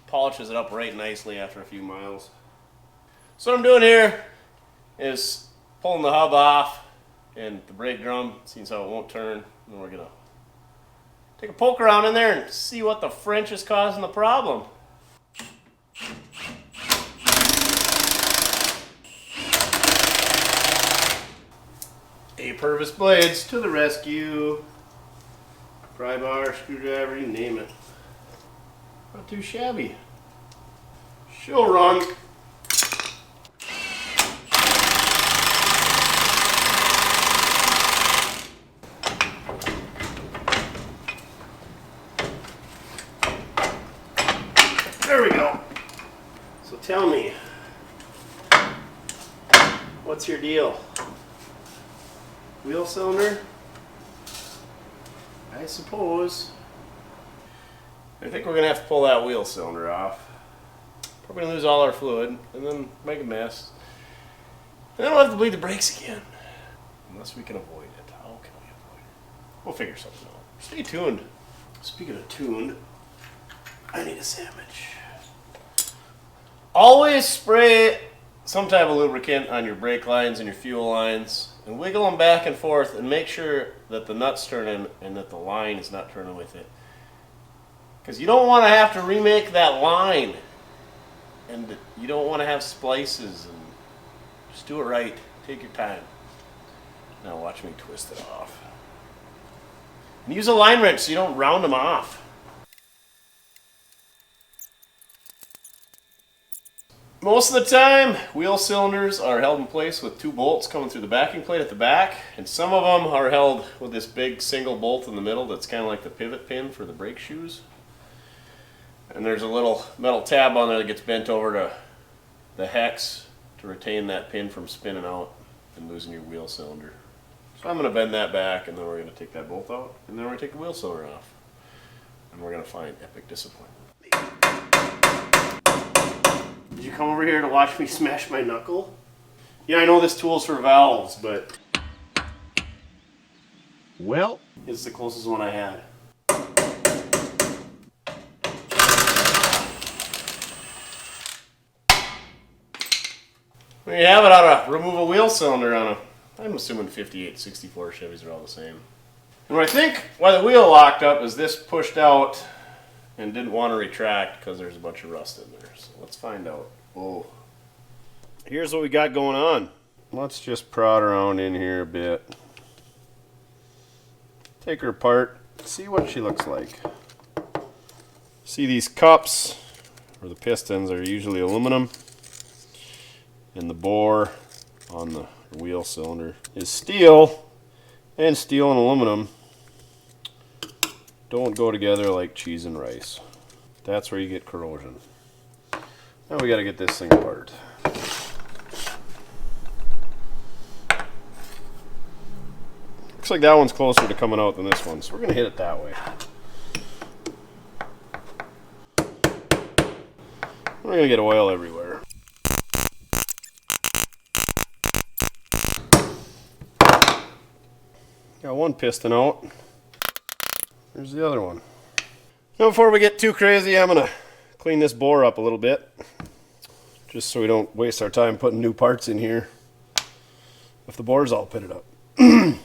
Polishes it up right nicely after a few miles. So what I'm doing here is pulling the hub off and the brake drum, seeing how it won't turn. And we're gonna take a poke around in there and see what the French is causing the problem. A-Purvis blades to the rescue. Pry bar, screwdriver, you name it. Not too shabby. She'll run. There we go. So tell me, what's your deal? Wheel cylinder? I suppose. I think we're gonna have to pull that wheel cylinder off. Probably gonna lose all our fluid and then make a mess. And then we'll have to bleed the brakes again. Unless we can avoid it. How can we avoid it? We'll figure something out. Stay tuned. Speaking of tuned, I need a sandwich. Always spray some type of lubricant on your brake lines and your fuel lines and wiggle them back and forth and make sure that the nut's turning and that the line is not turning with it. Because you don't want to have to remake that line and you don't want to have splices, and just do it right. Take your time. Now watch me twist it off. And use a line wrench so you don't round them off. Most of the time, wheel cylinders are held in place with 2 bolts coming through the backing plate at the back, and some of them are held with this big single bolt in the middle that's kind of like the pivot pin for the brake shoes. And there's a little metal tab on there that gets bent over to the hex to retain that pin from spinning out and losing your wheel cylinder. So I'm going to bend that back, and then we're going to take that bolt out, and then we're going to take the wheel cylinder off. And we're going to find epic disappointment. Did you come over here to watch me smash my knuckle? Yeah, I know this tool's for valves, but... well, it's the closest one I had. There you have it, how to remove a wheel cylinder on a... I'm assuming 58, 64 Chevys are all the same. And what I think why the wheel locked up is this pushed out and didn't want to retract because there's a bunch of rust in there. So let's find out. Oh. Here's what we got going on. Let's just prod around in here a bit. Take her apart, see what she looks like. See, these cups, or the pistons, are usually aluminum. And the bore on the wheel cylinder is steel, and steel and aluminum don't go together like cheese and rice. That's where you get corrosion. Now we got to get this thing apart. Looks like that one's closer to coming out than this one, so we're going to hit it that way. We're going to get oil everywhere. Got one piston out. There's the other one. Now before we get too crazy, I'm going to clean this bore up a little bit, just so we don't waste our time putting new parts in here if the bore's all pitted up. I'm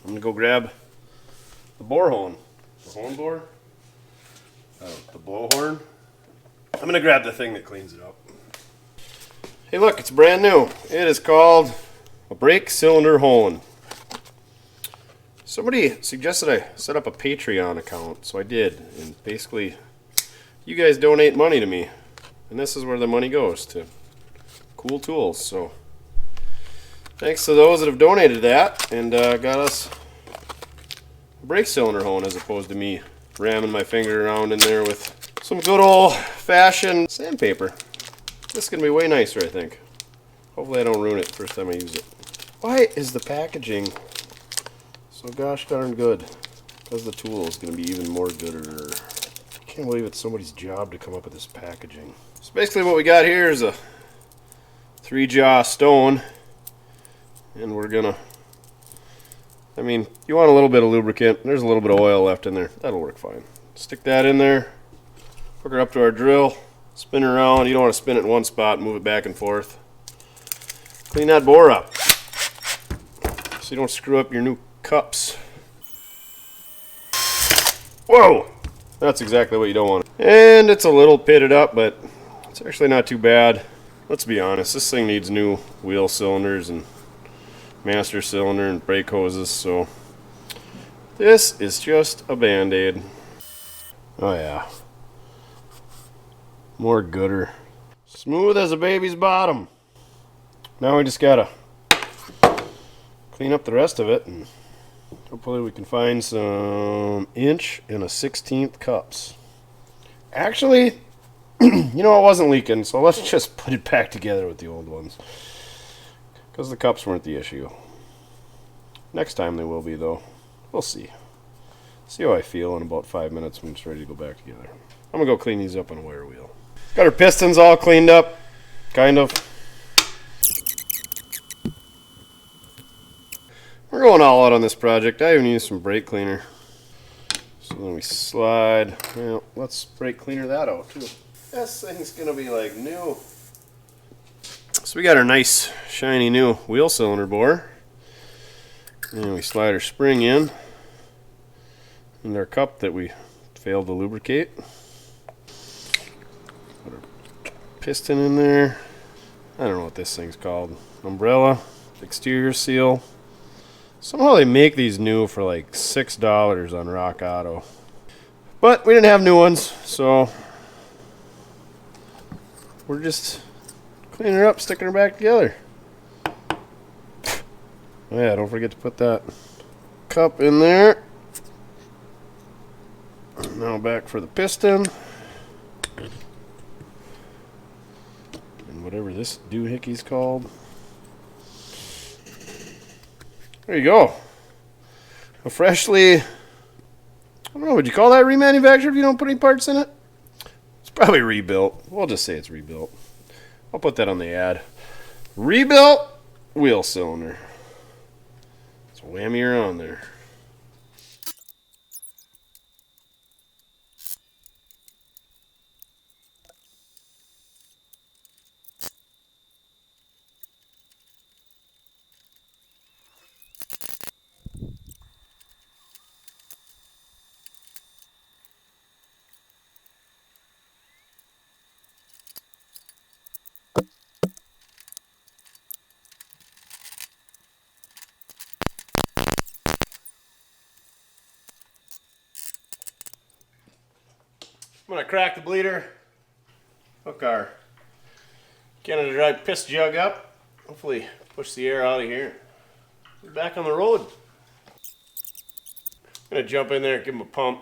going to go grab the bore horn. The horn bore? The blowhorn. I'm going to grab the thing that cleans it up. Hey look, it's brand new. It is called a brake cylinder horn. Somebody suggested I set up a Patreon account, so I did. And basically, you guys donate money to me. And this is where the money goes, to cool tools. So thanks to those that have donated that and got us a brake cylinder hone, as opposed to me ramming my finger around in there with some good old-fashioned sandpaper. This is going to be way nicer, I think. Hopefully I don't ruin it the first time I use it. Why is the packaging so gosh darn good? Because the tool is going to be even more gooder. I can't believe it's somebody's job to come up with this packaging. So basically what we got here is a 3-jaw stone. And we're going to... I mean, you want a little bit of lubricant. There's a little bit of oil left in there. That'll work fine. Stick that in there. Hook her up to our drill. Spin her around. You don't want to spin it in one spot and move it back and forth. Clean that bore up so you don't screw up your new cups. Whoa! That's exactly what you don't want. And it's a little pitted up, but it's actually not too bad. Let's be honest, this thing needs new wheel cylinders and master cylinder and brake hoses, so this is just a band-aid. Oh yeah. More gooder. Smooth as a baby's bottom. Now we just gotta clean up the rest of it, and hopefully we can find some 1 1/16 cups. Actually, you know, it wasn't leaking, so let's just put it back together with the old ones. Because the cups weren't the issue. Next time they will be, though. We'll see. See how I feel in about 5 minutes when it's ready to go back together. I'm going to go clean these up on a wire wheel. Got our pistons all cleaned up, kind of. We're going all out on this project. I even used some brake cleaner. So then we slide. Well, let's brake cleaner that out too. This thing's going to be like new. So we got our nice shiny new wheel cylinder bore. And we slide our spring in. And our cup that we failed to lubricate. Put our piston in there. I don't know what this thing's called. Umbrella, exterior seal. Somehow they make these new for like $6 on Rock Auto. But we didn't have new ones, so we're just cleaning her up, sticking her back together. Oh yeah, don't forget to put that cup in there. Now back for the piston. And whatever this doohickey's called. There you go. A freshly, I don't know, would you call that remanufactured if you don't put any parts in it? It's probably rebuilt. We'll just say it's rebuilt. I'll put that on the ad. Rebuilt wheel cylinder. It's a whammy around there. I'm going to crack the bleeder, hook our Canada Dry piss jug up, hopefully push the air out of here. We're back on the road. I'm going to jump in there, give them a pump,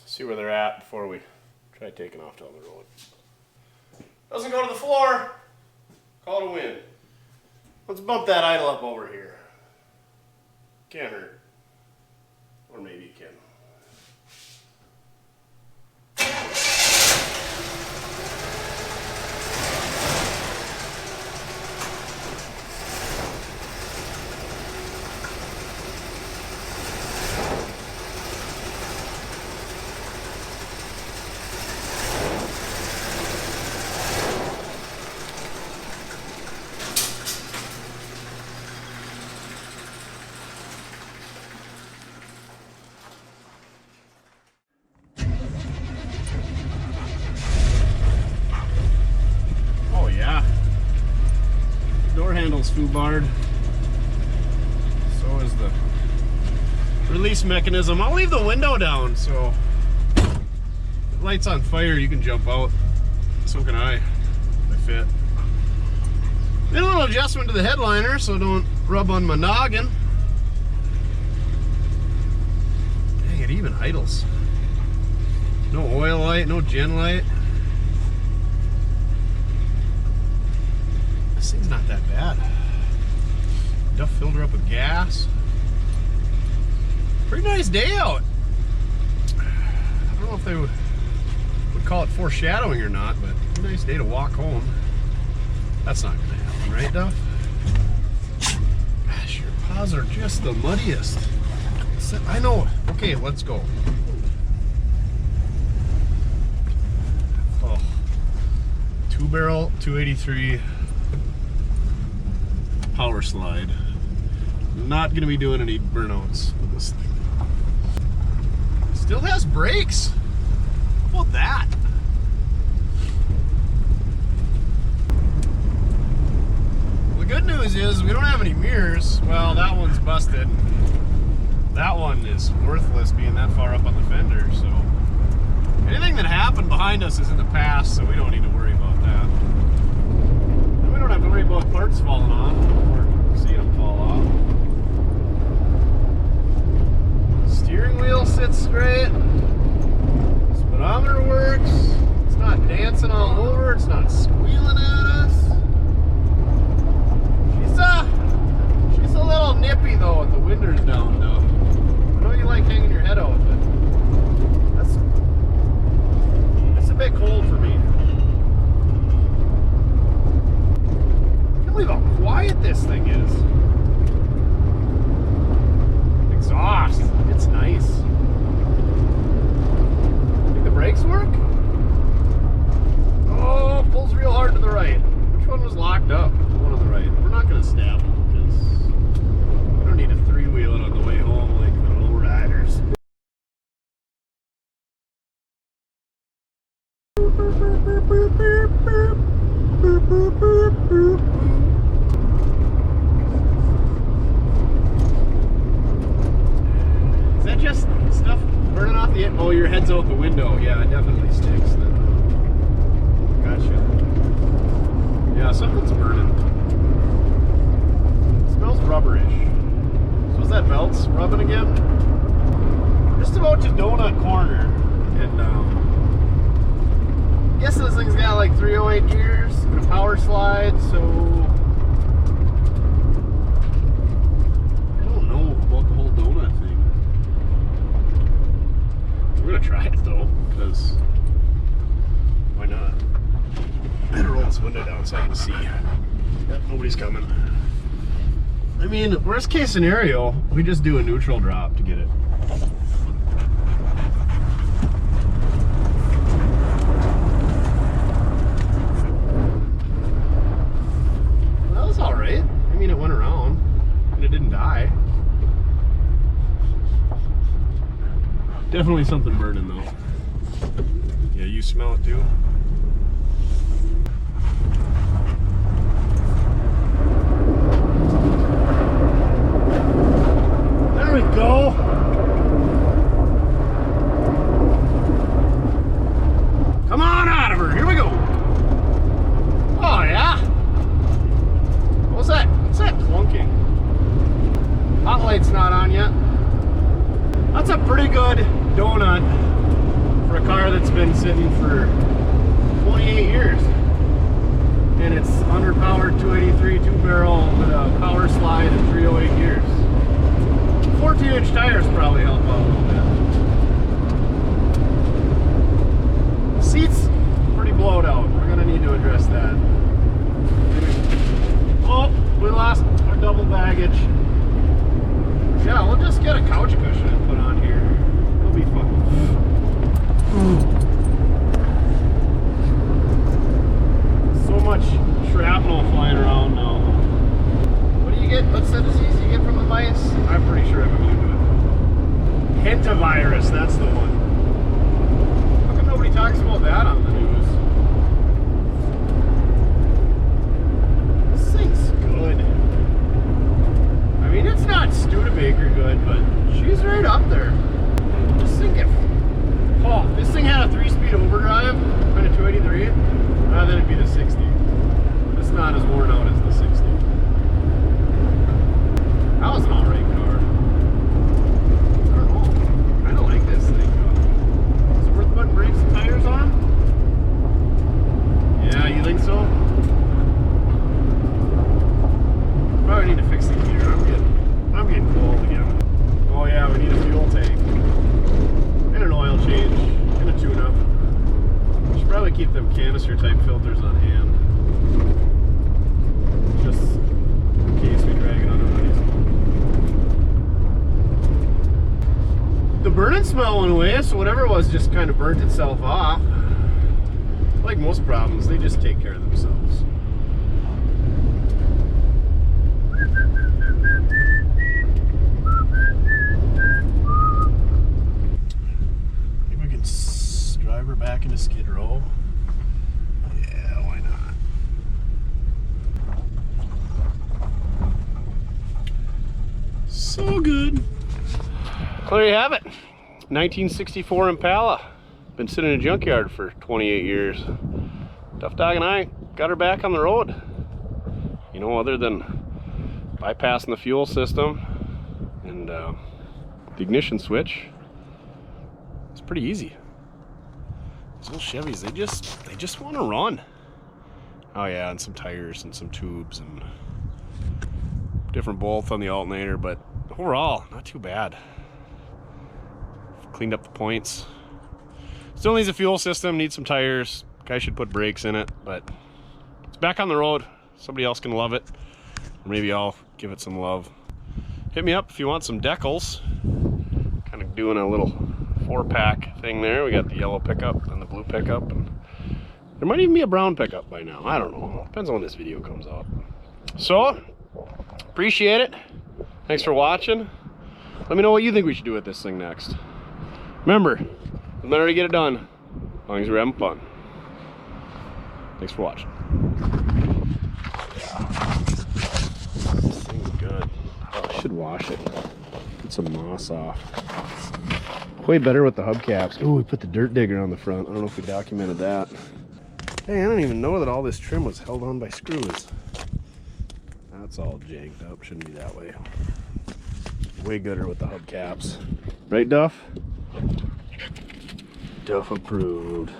see where they're at before we try taking off down the road. Doesn't go to the floor, call it a win. Let's bump that idle up over here. Can't hurt. Or maybe it can. Handles foobarred. So is the release mechanism. I'll leave the window down so if the light's on fire you can jump out. So can I. If I fit. Did a little adjustment to the headliner so don't rub on my noggin. Dang, it even idles. No oil light, no gen light. This thing's not that bad. Duff filled her up with gas. Pretty nice day out. I don't know if they would call it foreshadowing or not, but a nice day to walk home. That's not gonna happen, right, Duff? Gosh, your paws are just the muddiest. I know. Okay, let's go. Oh, 2-barrel, 283. Power slide. Not going to be doing any burnouts with this thing. Still has brakes. How about that? Well, the good news is we don't have any mirrors. Well, that one's busted. That one is worthless being that far up on the fender, so Anything that happened behind us is in the past, so we don't need to worry about that. And we don't have to worry about parts falling off or seeing them fall off. Steering wheel sits straight. Speedometer works. It's not dancing all over. It's not squealing at us. She's a little nippy though with the windows down though. I know you like hanging your head out, but that's a bit cold for me. I can't believe how quiet this thing is. Exhaust. It's nice. Think the brakes work? Oh, pulls real hard to the right. Which one was locked up? The one on the right. We're not going to stab them because we don't need to three-wheel it on the way home like the low riders. Is that just stuff burning off the end? Oh, your head's out the window. Yeah, it definitely sticks then. Gotcha. Yeah, something's burning. It smells rubberish. So is that belts rubbing again? Just about to Donut Corner. And I guess this thing's got like 308 gears and a power slide, so I don't know about the whole donut thing. We're gonna try it though, because why not? I'm gonna roll this window down so I can see. Yep, nobody's coming. I mean, worst case scenario, we just do a neutral drop to get it. Well, that was alright. I mean, it went around and it didn't die. Definitely something burning though. Yeah, you smell it too? There we go. Come on out of her. Here we go. Oh yeah. What's that? What's that clunking? Hot light's not on yet. That's a pretty good donut for a car that's been sitting for 28 years. And it's underpowered 283 two-barrel with a power slide and 308 gears. 14-inch tires probably help out a little bit. Seats pretty blowed out. We're gonna need to address that. Oh, we lost our double baggage. Yeah, we'll just get a couch cushion and put on here. It'll be fun. So much shrapnel flying around now. What do you get? What's the disease you get from the mice? I'm pretty sure I'm immune to it. Hentavirus, that's the one. How come nobody talks about that on the news? This thing's good. I mean, it's not Studebaker good, but she's right up there. This thing if this thing had a 3-speed overdrive on a 283, then it'd be the 60. It's not as worn out as the 60. That was an alright car. I don't know. I don't like this thing. Is it worth putting brakes and tires on? Yeah, you think so? Probably need to fix the gear. I'm getting cold again. Oh yeah, we need a fuel tank. And an oil change. And a tune-up. Should probably keep them canister type filters on hand. Just in case we drag it on the road. The burning smell went away, so whatever it was just kind of burnt itself off. Like most problems, they just take care of themselves. Maybe we can drive her back into Skid Row. Yeah, why not? So good. So there you have it. 1964 Impala. Been sitting in a junkyard for 28 years. Duff Dog and I got her back on the road. You know, other than bypassing the fuel system and the ignition switch, it's pretty easy. These little Chevys, they just want to run. Oh yeah, and some tires and some tubes and different bolts on the alternator, but overall, not too bad. Cleaned up the points. Still needs a fuel system, needs some tires. Guy should put brakes in it, but it's back on the road. Somebody else can love it. Or maybe I'll give it some love. Hit me up if you want some decals. Kind of doing a little 4-pack thing there. We got the yellow pickup and the blue pickup, and there might even be a brown pickup by now. I don't know. Depends on when this video comes out. So, appreciate it. Thanks for watching. Let me know what you think we should do with this thing next. Remember, doesn't matter to get it done, as long as we're having fun. Thanks for watching. This thing's good. Oh, I should wash it. Get some moss off. Way better with the hubcaps. Oh, we put the dirt digger on the front. I don't know if we documented that. Hey, I don't even know that all this trim was held on by screws. That's all jagged up. Shouldn't be that way. Way gooder with the hubcaps. Right, Duff? Duff approved.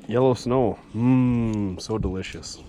Yellow snow. Mmm, so delicious.